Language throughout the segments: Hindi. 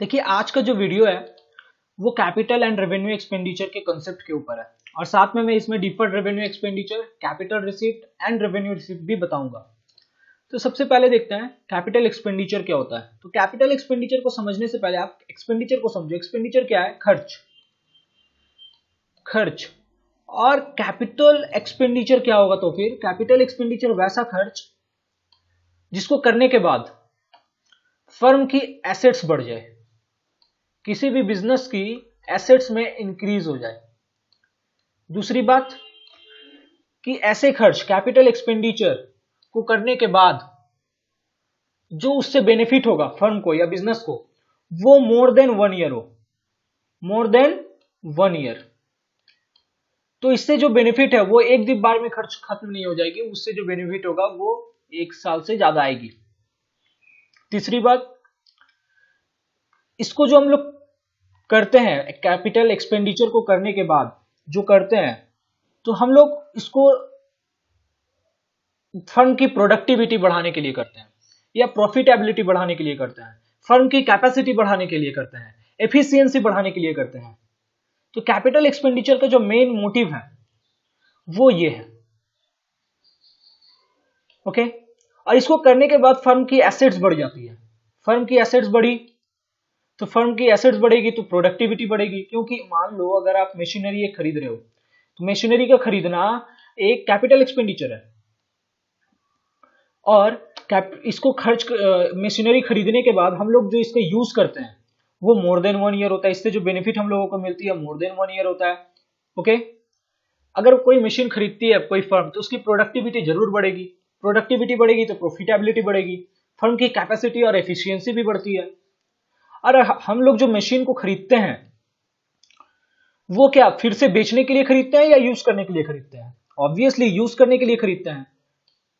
देखिए आज का जो वीडियो है वो कैपिटल एंड रेवेन्यू एक्सपेंडिचर के कॉन्सेप्ट के ऊपर है और साथ में मैं इसमें deferred revenue expenditure, capital receipt and revenue receipt भी बताऊंगा। तो सबसे पहले देखते हैं कैपिटल एक्सपेंडिचर क्या होता है। तो कैपिटल एक्सपेंडिचर को समझने से पहले आप एक्सपेंडिचर को समझो। एक्सपेंडिचर क्या है? खर्च। खर्च। और कैपिटल एक्सपेंडिचर क्या होगा? तो फिर कैपिटल एक्सपेंडिचर वैसा खर्च जिसको करने के बाद फर्म की एसेट्स बढ़ जाए, किसी भी बिजनेस की एसेट्स में इंक्रीज हो जाए। दूसरी बात कि ऐसे खर्च कैपिटल एक्सपेंडिचर को करने के बाद जो उससे बेनिफिट होगा फर्म को या बिजनेस को, वो मोर देन 1 ईयर हो। मोर देन 1 ईयर। तो इससे जो बेनिफिट है वो एक दिन बार में खर्च खत्म नहीं हो जाएगी, उससे जो बेनिफिट होगा वो 1 साल से ज्यादा आएगी। तीसरी बात, इसको जो हम लोग करते हैं कैपिटल एक्सपेंडिचर को करने के बाद जो करते हैं, तो हम लोग इसको फर्म की प्रोडक्टिविटी बढ़ाने के लिए करते हैं या प्रॉफिटेबिलिटी बढ़ाने के लिए करते हैं, फर्म की कैपेसिटी बढ़ाने के लिए करते हैं, एफिशिएंसी बढ़ाने के लिए करते हैं। तो कैपिटल एक्सपेंडिचर का जो मेन मोटिव है वो ये है। ओके। और इसको करने के बाद फर्म की एसेट्स बढ़ जाती है। फर्म की एसेट्स बढ़ी तो फर्म की एसेट्स बढ़ेगी तो प्रोडक्टिविटी बढ़ेगी, क्योंकि मान लो अगर आप मशीनरी एक खरीद रहे हो तो मशीनरी का खरीदना एक कैपिटल एक्सपेंडिचर है और इसको खर्च मशीनरी खरीदने के बाद हम लोग जो इसका यूज करते हैं वो मोर देन 1 ईयर होता है। इससे जो बेनिफिट हम लोगों को मिलती है मोर देन 1 ईयर होता है। ओके। अगर कोई मशीन खरीदती है कोई फर्म तो उसकी प्रोडक्टिविटी जरूर बढ़ेगी। प्रोडक्टिविटी बढ़ेगी तो प्रॉफिटेबिलिटी बढ़ेगी, फर्म की कैपेसिटी और एफिशिएंसी भी बढ़ती है। और हम लोग जो मशीन को खरीदते हैं वो क्या फिर से बेचने के लिए खरीदते हैं या यूज करने के लिए खरीदते हैं? ऑब्वियसली यूज करने के लिए खरीदते हैं।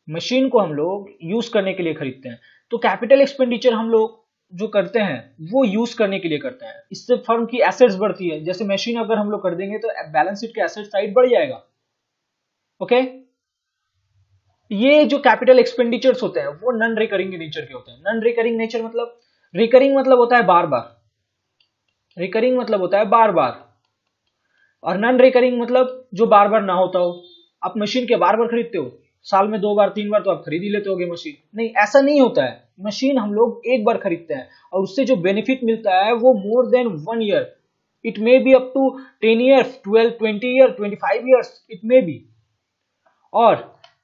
मशीन को हम लोग यूज करने के लिए खरीदते हैं। तो कैपिटल एक्सपेंडिचर हम लोग जो करते हैं वो यूज करने के लिए करते हैं। इससे फर्म की एसेट्स बढ़ती है। जैसे मशीन अगर हम लोग कर देंगे तो बैलेंस शीट के एसेट साइड बढ़ जाएगा। ओके। ये जो कैपिटल एक्सपेंडिचर्स होते हैं वो नॉन रिकरिंग नेचर के होते हैं। नॉन रिकरिंग नेचर मतलब, रिकरिंग मतलब होता है बार बार, रिकरिंग मतलब होता है बार बार, और नॉन रिकरिंग मतलब जो बार बार ना होता हो। आप मशीन के बार बार खरीदते हो, साल में 2 बार 3 बार तो आप खरीद ही लेते होगे मशीन। नहीं, ऐसा नहीं होता है। मशीन हम लोग एक बार खरीदते हैं और उससे जो बेनिफिट मिलता है वो more than 1 year. It may be up to 10 years, 12, 20 year, 25 years, it may be. और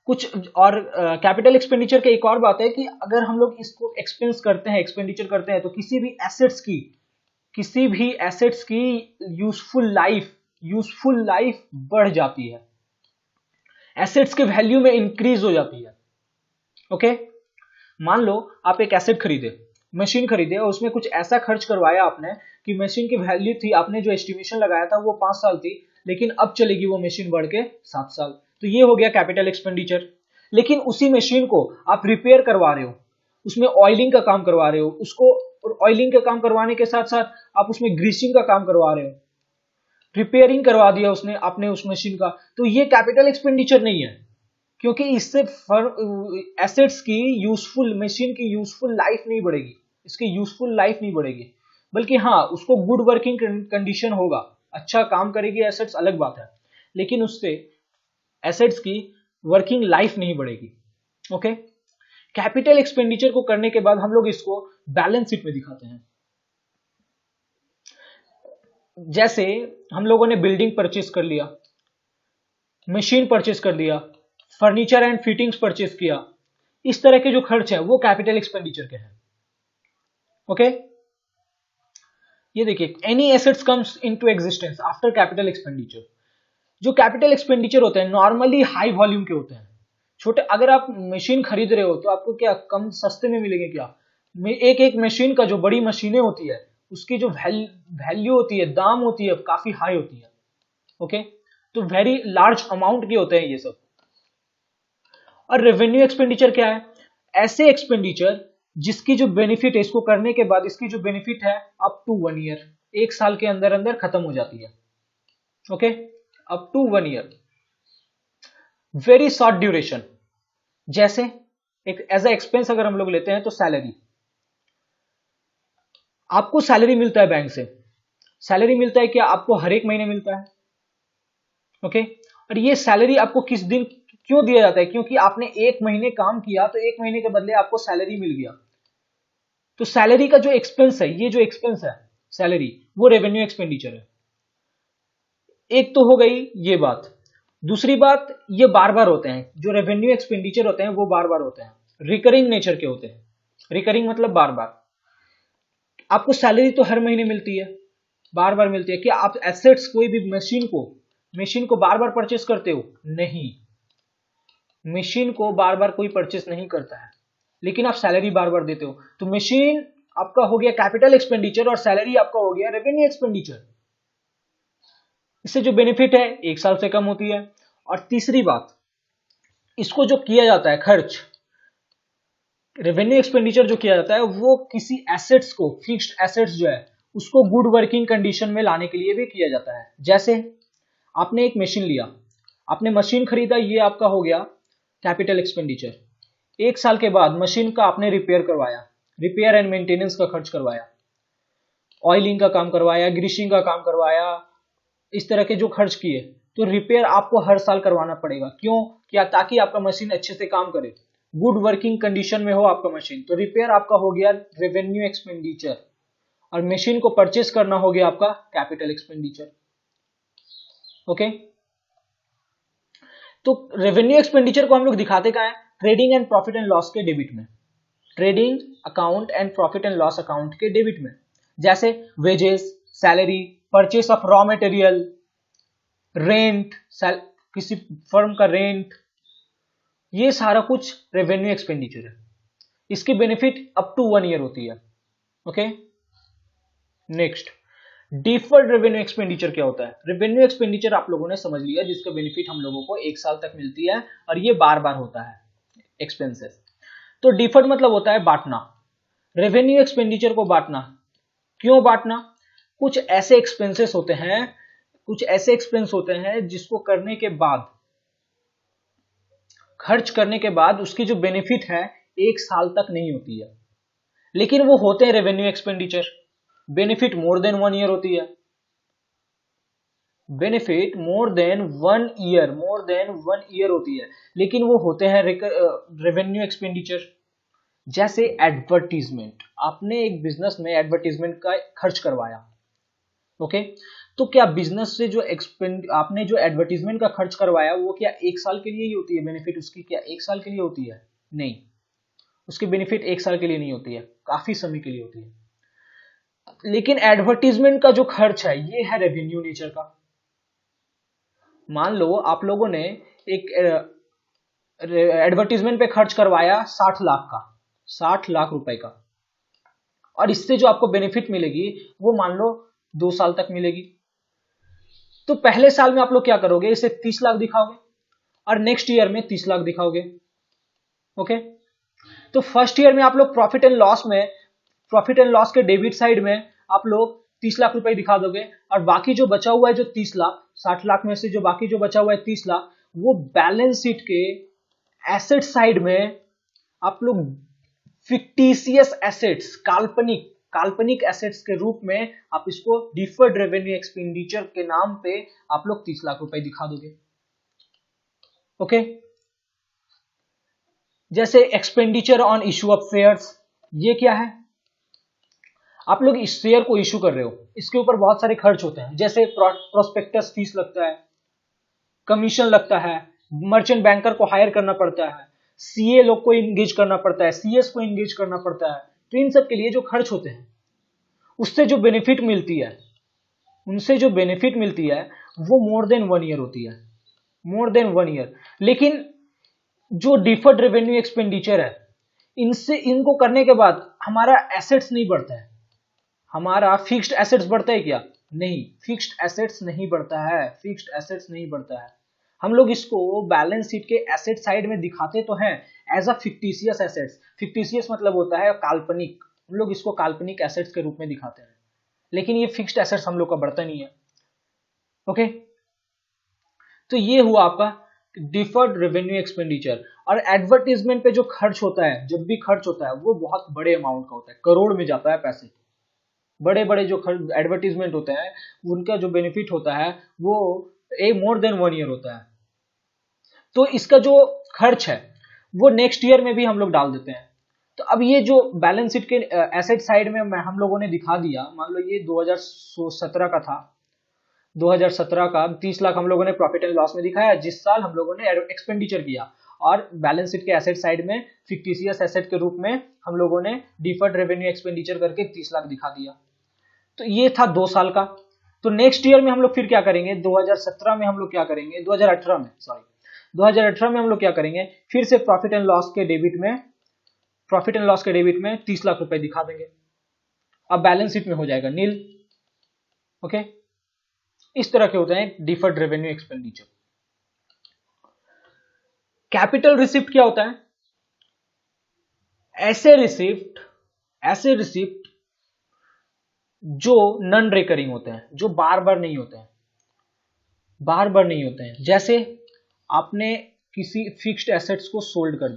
कुछ और कैपिटल एक्सपेंडिचर की एक और बात है कि अगर हम लोग इसको एक्सपेंस करते हैं, एक्सपेंडिचर करते हैं, तो किसी भी एसेट्स की यूजफुल लाइफ बढ़ जाती है, एसेट्स के वैल्यू में इंक्रीज हो जाती है। ओके। मान लो आप एक एसेट खरीदे, मशीन खरीदे और उसमें कुछ ऐसा खर्च करवाया आपने कि मशीन की वैल्यू थी, आपने जो एस्टिमेशन लगाया था वो 5 साल थी, लेकिन अब चलेगी वो मशीन बढ़ के 7 साल। तो ये हो गया कैपिटल एक्सपेंडिचर। लेकिन उसी मशीन को आप रिपेयर करवा रहे हो, उसमें ऑयलिंग का काम करवा रहे हो, उसको ऑयलिंग का काम करवाने के साथ साथ आप उसमें ग्रीसिंग का काम करवा रहे हो, रिपेयरिंग करवा दिया उसने आपने उस मशीन का, तो ये कैपिटल एक्सपेंडिचर नहीं है, क्योंकि इससे एसेट्स की मशीन की यूजफुल लाइफ नहीं बढ़ेगी, इसकी यूजफुल लाइफ नहीं बढ़ेगी, बल्कि हाँ उसको गुड वर्किंग कंडीशन होगा, अच्छा काम करेगी एसेट्स, अलग बात है, लेकिन उससे एसेट्स की वर्किंग लाइफ नहीं बढ़ेगी। ओके। कैपिटल एक्सपेंडिचर को करने के बाद हम लोग इसको बैलेंस शीट में दिखाते हैं। जैसे हम लोगों ने बिल्डिंग परचेस कर लिया, मशीन परचेस कर लिया, फर्नीचर एंड फिटिंग्स परचेस किया, इस तरह के जो खर्च है वो कैपिटल एक्सपेंडिचर के हैं। ओके। ये देखिए, any assets comes into existence after capital expenditure. जो कैपिटल एक्सपेंडिचर होते हैं नॉर्मली हाई वॉल्यूम के होते हैं। छोटे, अगर आप मशीन खरीद रहे हो तो आपको क्या कम सस्ते में मिलेंगे क्या? एक एक मशीन का जो बड़ी मशीनें होती है उसकी जो वैल्यू होती है, दाम होती है, काफी हाई होती है। ओके। तो वेरी लार्ज अमाउंट के होते हैं ये सब। और रेवेन्यू एक्सपेंडिचर क्या है? ऐसे एक्सपेंडिचर जिसकी जो बेनिफिट है, इसको करने के बाद इसकी जो बेनिफिट है अप टू 1 ईयर, 1 साल के अंदर अंदर खत्म हो जाती है। Okay. Up to 1 year, very short duration. जैसे एक एज ए एक्सपेंस अगर हम लोग लेते हैं तो सैलरी, आपको सैलरी मिलता है बैंक से, सैलरी मिलता है क्या, आपको हर एक महीने मिलता है। ओके, और ये सैलरी आपको किस दिन क्यों दिया जाता है, क्योंकि आपने एक महीने काम किया तो एक महीने के बदले आपको सैलरी मिल गया। तो सैलरी का जो एक्सपेंस है, ये जो एक्सपेंस है सैलरी, वो रेवेन्यू एक्सपेंडिचर है। एक तो हो गई ये बात। दूसरी बात, ये बार बार होते हैं, जो रेवेन्यू एक्सपेंडिचर होते हैं वो बार बार होते हैं, रिकरिंग नेचर के होते हैं। रिकरिंग मतलब बार बार। आपको सैलरी तो हर महीने मिलती है, बार बार मिलती है। क्या आप एसेट्स, कोई भी मशीन को बार बार परचेस करते हो? नहीं, मशीन को बार बार कोई परचेस नहीं करता है, लेकिन आप सैलरी बार बार देते हो। तो मशीन आपका हो गया कैपिटल एक्सपेंडिचर और सैलरी आपका हो गया रेवेन्यू एक्सपेंडिचर। इससे जो बेनिफिट है 1 साल से कम होती है। और तीसरी बात, इसको जो किया जाता है खर्च, रेवेन्यू एक्सपेंडिचर जो किया जाता है वो किसी एसेट्स को, फिक्स्ड एसेट्स जो है उसको गुड वर्किंग कंडीशन में लाने के लिए भी किया जाता है। जैसे आपने एक मशीन लिया, आपने मशीन खरीदा, ये आपका हो गया कैपिटल एक्सपेंडिचर। 1 साल के बाद मशीन का आपने रिपेयर करवाया, रिपेयर एंड मेंटेनेंस का खर्च करवाया, ऑयलिंग का काम करवाया, ग्रीसिंग का काम करवाया, इस तरह के जो खर्च किए, तो रिपेयर आपको हर साल करवाना पड़ेगा। क्यों? क्या? ताकि आपका मशीन अच्छे से काम करे, गुड वर्किंग कंडीशन में हो आपका मशीन। तो रिपेयर आपका हो गया रेवेन्यू एक्सपेंडिचर, और मशीन को परचेस करना हो गया आपका कैपिटल एक्सपेंडिचर। ओके, तो रेवेन्यू एक्सपेंडिचर को हम लोग दिखाते कहां है? Trading and profit and loss के डेबिट में, trading account and profit and loss account के डेबिट में। जैसे wages, salary, purchase of raw material, rent, किसी फर्म का रेंट, ये सारा कुछ रेवेन्यू एक्सपेंडिचर है। इसकी बेनिफिट अप टू 1 ईयर होती है। Okay, next, deferred revenue expenditure क्या होता है? रेवेन्यू एक्सपेंडिचर आप लोगों ने समझ लिया, जिसका बेनिफिट हम लोगों को 1 साल तक मिलती है और ये बार बार होता है एक्सपेंसेस। तो डिफर्ड मतलब होता है बांटना, रेवेन्यू एक्सपेंडिचर को बांटना। क्यों बांटना? कुछ ऐसे एक्सपेंसेस होते हैं, कुछ ऐसे एक्सपेंस होते हैं जिसको करने के बाद, खर्च करने के बाद उसकी जो बेनिफिट है 1 साल तक नहीं होती है, लेकिन वो होते हैं रेवेन्यू एक्सपेंडिचर। बेनिफिट मोर देन 1 ईयर होती है, बेनिफिट मोर देन 1 ईयर होती है, लेकिन वो होते हैं रेवेन्यू एक्सपेंडिचर। जैसे एडवर्टीजमेंट, आपने एक बिजनेस में एडवर्टीजमेंट का खर्च करवाया। ओके, तो क्या बिजनेस से जो आपने जो एडवर्टीजमेंट का खर्च करवाया वो क्या 1 साल के लिए ही होती है? बेनिफिट उसकी क्या 1 साल के लिए होती है? नहीं, उसकी बेनिफिट 1 साल के लिए नहीं होती है, काफी समय के लिए होती है। लेकिन एडवर्टीजमेंट का जो खर्च है ये है रेवेन्यू नेचर का। मान लो आप लोगों ने एक एडवर्टीजमेंट पे खर्च करवाया 60 लाख का, 60 लाख रुपए का, और इससे जो आपको बेनिफिट मिलेगी वो मान लो 2 साल तक मिलेगी। तो पहले साल में आप लोग क्या करोगे? इसे 30 लाख दिखाओगे और नेक्स्ट ईयर में 30 लाख दिखाओगे। ओके, तो फर्स्ट ईयर में आप लोग प्रॉफिट एंड लॉस के डेबिट साइड में आप लोग 30 लाख रुपए दिखा दोगे, और बाकी जो बचा हुआ है जो 30 लाख, 60 लाख में से जो बाकी जो बचा हुआ है 30 लाख, वो बैलेंस शीट के एसेट साइड में आप लोग फिक्टिशियस एसेट्स, काल्पनिक एसेट्स के रूप में आप इसको डिफर्ड रेवेन्यू एक्सपेंडिचर के नाम पे आप लोग 30 लाख रुपए दिखा दोगे। ओके, जैसे expenditure on issue of shares, ये क्या है? आप लोग इस शेयर को इशू कर रहे हो, इसके ऊपर बहुत सारे खर्च होते हैं, जैसे प्रोस्पेक्टस फीस लगता है, कमीशन लगता है, मर्चेंट बैंकर को हायर करना पड़ता है, सीए लोग को इंगेज करना पड़ता है, सीएस को इंगेज करना पड़ता है। तो इन सब के लिए जो खर्च होते हैं, उससे जो बेनिफिट मिलती है, उनसे जो बेनिफिट मिलती है वो मोर देन 1 ईयर होती है, मोर देन 1 ईयर। लेकिन जो डिफर्ड रेवेन्यू एक्सपेंडिचर है, इनको करने के बाद हमारा एसेट्स नहीं बढ़ता है, हमारा फिक्स्ड एसेट्स बढ़ता है क्या? नहीं, फिक्स्ड एसेट्स नहीं बढ़ता है, फिक्स्ड एसेट्स नहीं बढ़ता है। हम लोग इसको बैलेंस शीट के एसेट साइड में दिखाते तो हैं as a fictitious assets. Fictitious मतलब होता है काल्पनिक, हम लोग इसको काल्पनिक एसेट्स के रूप में दिखाते हैं, लेकिन ये फिक्स्ड एसेट्स हम लोग का बढ़ता नहीं है। ओके, तो ये हुआ आपका डिफर्ड रेवेन्यू एक्सपेंडिचर। और एडवर्टीजमेंट पे जो खर्च होता है, जब भी खर्च होता है वो बहुत बड़े अमाउंट का होता है, करोड़ में जाता है पैसे। बड़े बड़े जो एडवर्टीजमेंट होते हैं उनका जो बेनिफिट होता है वो मोर देन 1 ईयर होता है। तो इसका जो खर्च है वो नेक्स्ट ईयर में भी हम लोग डाल देते हैं। तो अब ये जो बैलेंस शीट के एसेट साइड में हम लोगों ने दिखा दिया, मान लो ये 2017 का था, 2017 का 30 लाख हम लोगों ने प्रॉफिट एंड लॉस में दिखाया जिस साल हम लोगों ने एक्सपेंडिचर किया, और बैलेंस शीट के एसेट साइड में फिक्टिशियस एसेट के रूप में हम लोगों ने डिफर्ड रेवेन्यू एक्सपेंडिचर करके 30 लाख दिखा दिया। तो ये था 2 साल का। तो नेक्स्ट ईयर में हम लोग फिर क्या करेंगे, 2017 में हम लोग क्या करेंगे, 2018 में सॉरी 2018 में हम लोग क्या करेंगे, फिर से प्रॉफिट एंड लॉस के डेबिट में 30 लाख रुपए दिखा देंगे। अब बैलेंस शीट में हो जाएगा नील। ओके, इस तरह के होते हैं deferred revenue expenditure. Capital receipt क्या होता है, ऐसे रिसिप्ट जो नॉन रिकरिंग होते हैं, जो बार बार नहीं होते हैं। जैसे आपने किसी फिक्स्ड एसेट्स को सोल्ड कर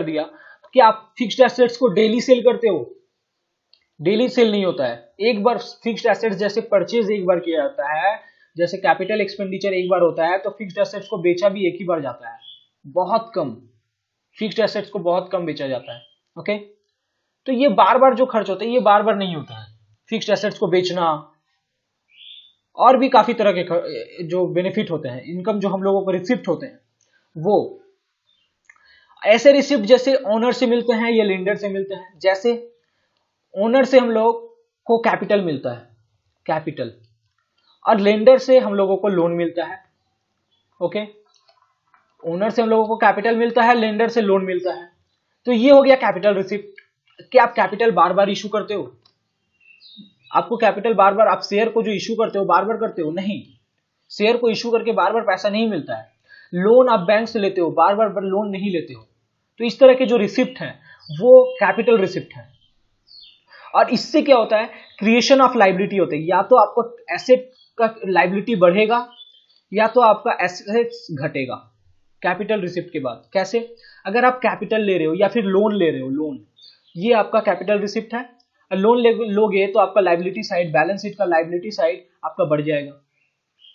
दिया, क्या आप फिक्स्ड एसेट्स को डेली सेल करते हो? डेली सेल नहीं होता है। एक बार फिक्स्ड एसेट्स जैसे परचेज एक बार किया जाता है, जैसे कैपिटल एक्सपेंडिचर एक बार होता है, तो फिक्स्ड एसेट्स को बेचा भी एक ही बार जाता है, बहुत कम। फिक्स्ड एसेट्स को बहुत कम बेचा जाता है। ओके, तो ये बार बार जो खर्च होता है ये बार बार नहीं होता है, फिक्स्ड एसेट्स को बेचना, और भी काफी तरह के जो बेनिफिट होते हैं, इनकम जो हम लोगों को रिसिप्ट होते हैं, वो ऐसे रिसिप्ट जैसे ओनर से मिलते हैं या लेंडर से मिलते हैं। जैसे ओनर से हम लोग को कैपिटल मिलता है, और लेंडर से हम लोगों को लोन मिलता है। ओके, ओनर से हम लोगों को कैपिटल मिलता है, लेंडर से लोन मिलता है। तो ये हो गया कैपिटल रिसिप्ट। क्या आप कैपिटल बार बार इशू करते हो? आपको कैपिटल बार बार, आप शेयर को जो इशू करते हो बार बार करते हो? नहीं, शेयर को इशू करके बार बार पैसा नहीं मिलता है। लोन आप बैंक से लेते हो, बार बार लोन नहीं लेते हो। तो इस तरह के जो रिसिप्ट हैं वो कैपिटल रिसिप्ट है। और इससे क्या होता है, क्रिएशन ऑफ लाइबिलिटी होता है। या तो आपको एसेट का लाइबिलिटी बढ़ेगा या तो आपका एसेट्स घटेगा कैपिटल रिसिप्ट के बाद। कैसे? अगर आप कैपिटल ले रहे हो या फिर लोन ले रहे हो, लोन, ये आपका कैपिटल रिसिप्ट है। लोन लोगे तो आपका लाइबिलिटी साइड, बैलेंस शीट का लाइबिलिटी साइड आपका बढ़ जाएगा।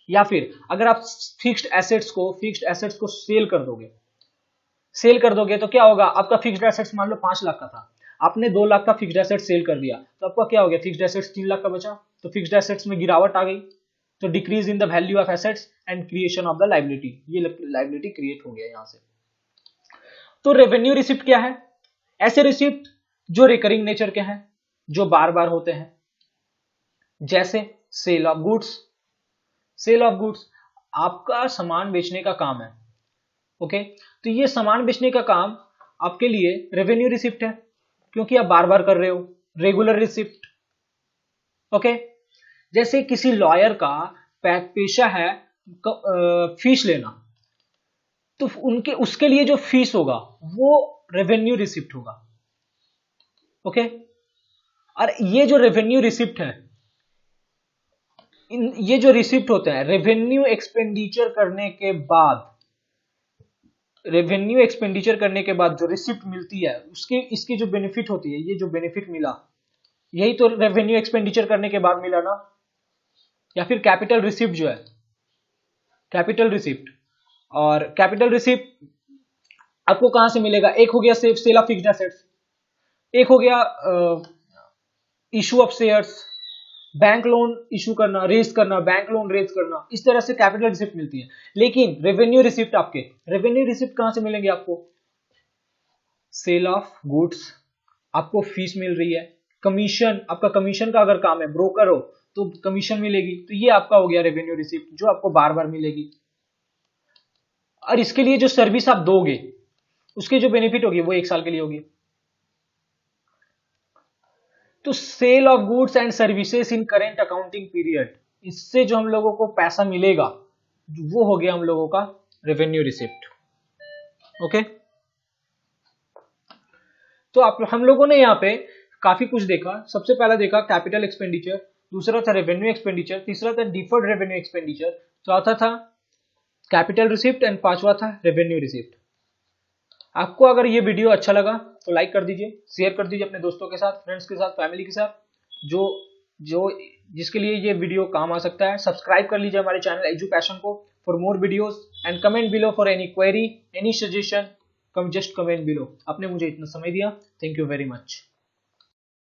या फिर अगर आप फिक्स्ड एसेट्स को सेल कर दोगे तो क्या होगा, आपका फिक्स्ड एसेट्स मान लो 5 लाख का था, आपने 2 लाख का फिक्स्ड एसेट सेल कर दिया, तो आपका क्या हो गया, फिक्स्ड एसेट्स 3 लाख का बचा। तो फिक्स्ड एसेट्स में गिरावट आ गई, तो decrease in the value of assets and creation of the liability, ये लाइबिलिटी क्रिएट हो गया यहां से। तो रेवेन्यू रिसिप्ट क्या है? ऐसे रिसिप्ट जो रिकरिंग नेचर के हैं, जो बार बार होते हैं। जैसे सेल ऑफ गुड्स, आपका सामान बेचने का काम है। ओके, तो ये सामान बेचने का काम आपके लिए रेवेन्यू रिसिप्ट है, क्योंकि आप बार बार कर रहे हो, रेगुलर रिसिप्ट। ओके, जैसे किसी लॉयर का पेशा है फीस लेना, तो उसके लिए जो फीस होगा वो रेवेन्यू रिसिप्ट होगा। ओके, और ये जो रेवेन्यू रिसिप्ट है, ये जो रिसिप्ट होते हैं रेवेन्यू एक्सपेंडिचर करने के बाद जो रिसिप्ट मिलती है, इसकी जो बेनिफिट होती है, ये जो बेनिफिट मिला, यही तो रेवेन्यू एक्सपेंडिचर करने के बाद मिला ना। या फिर कैपिटल रिसिप्ट जो है, कैपिटल रिसिप्ट आपको कहां से मिलेगा? एक हो गया सेल ऑफ फिक्स्ड एसेट्स, एक हो गया issue of shares, bank loan issue करना, रेज करना, बैंक लोन रेज करना, इस तरह से कैपिटल रिसिप्ट मिलती है। लेकिन रेवेन्यू रिसिप्ट कहां से मिलेंगे आपको? सेल ऑफ गुड्स, आपको फीस मिल रही है, कमीशन, आपका कमीशन का अगर काम है, ब्रोकर हो तो कमीशन मिलेगी, तो ये आपका हो गया रेवेन्यू रिसिप्ट, जो आपको बार बार मिलेगी। और इसके लिए जो सर्विस आप दोगे, उसकी जो बेनिफिट होगी वो 1 साल के लिए होगी। तो sale of goods and services in current accounting period, इससे जो हम लोगों को पैसा मिलेगा वो हो गया हम लोगों का रेवेन्यू रिसिप्ट। ओके, तो हम लोगों ने यहाँ पे काफी कुछ देखा। सबसे पहला देखा कैपिटल एक्सपेंडिचर, दूसरा था रेवेन्यू एक्सपेंडिचर, तीसरा था डिफर्ड रेवेन्यू एक्सपेंडिचर, चौथा था कैपिटल रिसिप्ट एंड पांचवा था रेवेन्यू रिसिप्ट। आपको अगर ये वीडियो अच्छा लगा तो लाइक कर दीजिए, शेयर कर दीजिए अपने दोस्तों के साथ, फ्रेंड्स के साथ, फैमिली के साथ, जो जो जिसके लिए ये वीडियो काम आ सकता है। सब्सक्राइब कर लीजिए हमारे चैनल एजुपैशन को for more videos and comment below for any query, any suggestion, just comment below. आपने मुझे इतना समय दिया, थैंक यू वेरी मच।